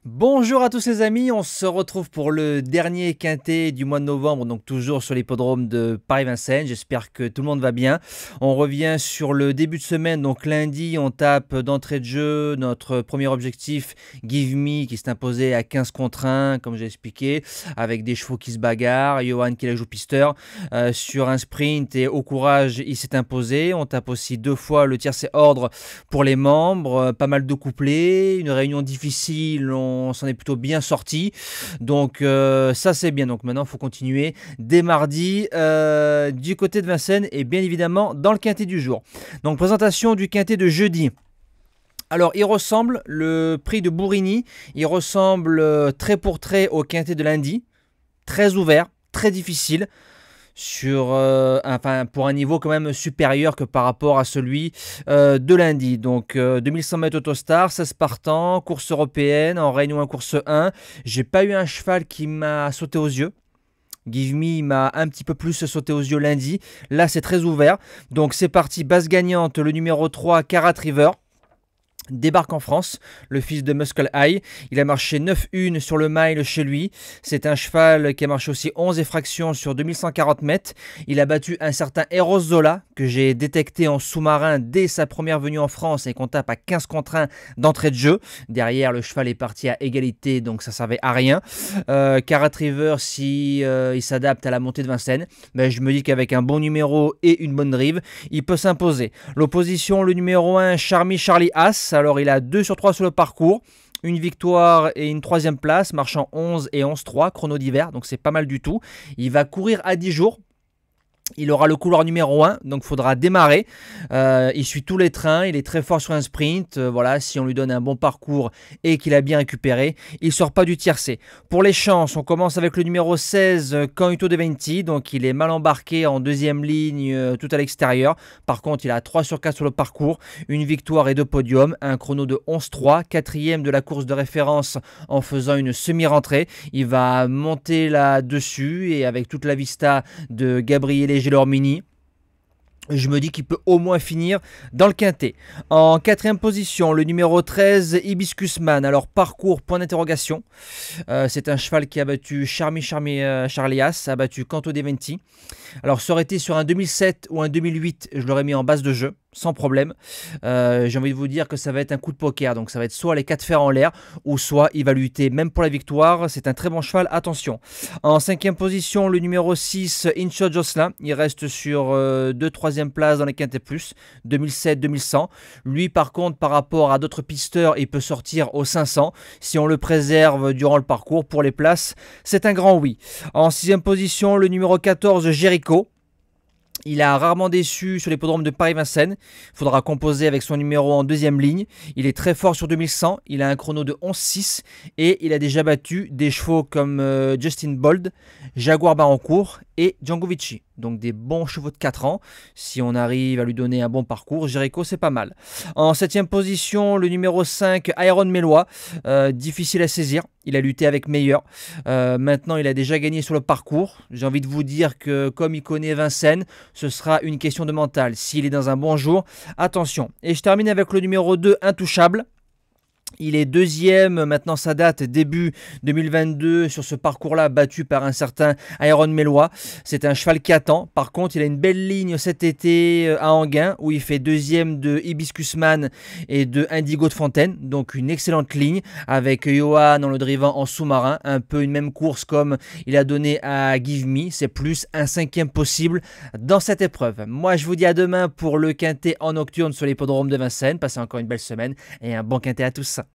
Bonjour à tous les amis, on se retrouve pour le dernier quintet du mois de novembre, donc toujours sur l'hippodrome de Paris-Vincennes. J'espère que tout le monde va bien. On revient sur le début de semaine, donc lundi on tape d'entrée de jeu notre premier objectif, Give Me, qui s'est imposé à 15 contre 1, comme j'ai expliqué, avec des chevaux qui se bagarrent, Johan qui la joue pisteur. Sur un sprint et au courage, il s'est imposé. On tape aussi deux fois le tiercé ordre pour les membres, pas mal de couplets, une réunion difficile, on s'en est plutôt bien sorti, donc ça c'est bien. Donc maintenant il faut continuer dès mardi du côté de Vincennes et bien évidemment dans le quintet du jour. Donc présentation du quintet de jeudi. Alors il ressemble, le prix de Bourigny, il ressemble trait pour trait au quintet de lundi, très ouvert, très difficile, pour un niveau quand même supérieur que par rapport à celui de lundi. Donc 2100 mètres Autostar, 16 partants, course européenne, en Réunion 1 course 1. J'ai pas eu un cheval qui m'a sauté aux yeux. Give Me m'a un petit peu plus sauté aux yeux lundi. Là c'est très ouvert. Donc c'est parti, base gagnante, le numéro 3, Karat River. Débarque en France, le fils de Muscle High. Il a marché 9-1 sur le mile chez lui. C'est un cheval qui a marché aussi 11 effractions sur 2140 mètres. Il a battu un certain Eros Zola que j'ai détecté en sous-marin dès sa première venue en France et qu'on tape à 15 contre 1 d'entrée de jeu. Derrière, le cheval est parti à égalité, donc ça servait à rien. Karat River, si il s'adapte à la montée de Vincennes, ben, je me dis qu'avec un bon numéro et une bonne drive, il peut s'imposer. L'opposition, le numéro 1, Charlie As. Alors il a 2 sur 3 sur le parcours, une victoire et une troisième place, marchant 11 et 11-3, chrono d'hiver, donc c'est pas mal du tout. Il va courir à 10 jours. Il aura le couloir numéro 1, donc il faudra démarrer. Il suit tous les trains, il est très fort sur un sprint. Voilà, si on lui donne un bon parcours et qu'il a bien récupéré, il ne sort pas du tiercé. Pour les chances, on commence avec le numéro 16, Canito De Venti. Donc il est mal embarqué en deuxième ligne, tout à l'extérieur. Par contre, il a 3 sur 4 sur le parcours, une victoire et 2 podiums, un chrono de 11-3, quatrième de la course de référence en faisant une semi-rentrée. Il va monter là-dessus et avec toute la vista de Gabriele Gelormini, je me dis qu'il peut au moins finir dans le quintet. En quatrième position, le numéro 13, Hibiscus Man. Alors parcours, point d'interrogation. C'est un cheval qui a battu Charlias, a battu Canto De Venti. Alors ça aurait été sur un 2007 ou un 2008, je l'aurais mis en base de jeu, sans problème. J'ai envie de vous dire que ça va être un coup de poker, donc ça va être soit les 4 fers en l'air, ou soit il va lutter même pour la victoire. C'est un très bon cheval, attention. En cinquième position, le numéro 6, Incho Jocelyn. Il reste sur 2-3e place dans les quintés plus, 2007-2100. Lui par contre, par rapport à d'autres pisteurs, il peut sortir aux 500. Si on le préserve durant le parcours pour les places, c'est un grand oui. En sixième position, le numéro 14, Jericho. Il a rarement déçu sur l'hippodrome de Paris-Vincennes. Il faudra composer avec son numéro en deuxième ligne. Il est très fort sur 2100. Il a un chrono de 11-6 et il a déjà battu des chevaux comme Justin Bold, Jaguar Barancourt et Django Vici. Donc des bons chevaux de 4 ans. Si on arrive à lui donner un bon parcours, Jericho c'est pas mal. En 7e position, le numéro 5, Iron Mélois. Difficile à saisir. Il a lutté avec meilleur. Maintenant, il a déjà gagné sur le parcours. J'ai envie de vous dire que comme il connaît Vincennes, ce sera une question de mental. S'il est dans un bon jour, attention. Et je termine avec le numéro 2, Intouchable. Il est deuxième, maintenant ça date début 2022 sur ce parcours-là, battu par un certain Iron Mélois. C'est un cheval qui attend. Par contre, il a une belle ligne cet été à Enghien où il fait deuxième de Hibiscus Man et de Indigo de Fontaine. Donc une excellente ligne avec Johan en le drivant en sous-marin. Un peu une même course comme il a donné à Give Me. C'est plus un 5e possible dans cette épreuve. Moi, je vous dis à demain pour le quintet en nocturne sur l'hippodrome de Vincennes. Passez encore une belle semaine et un bon quintet à tous.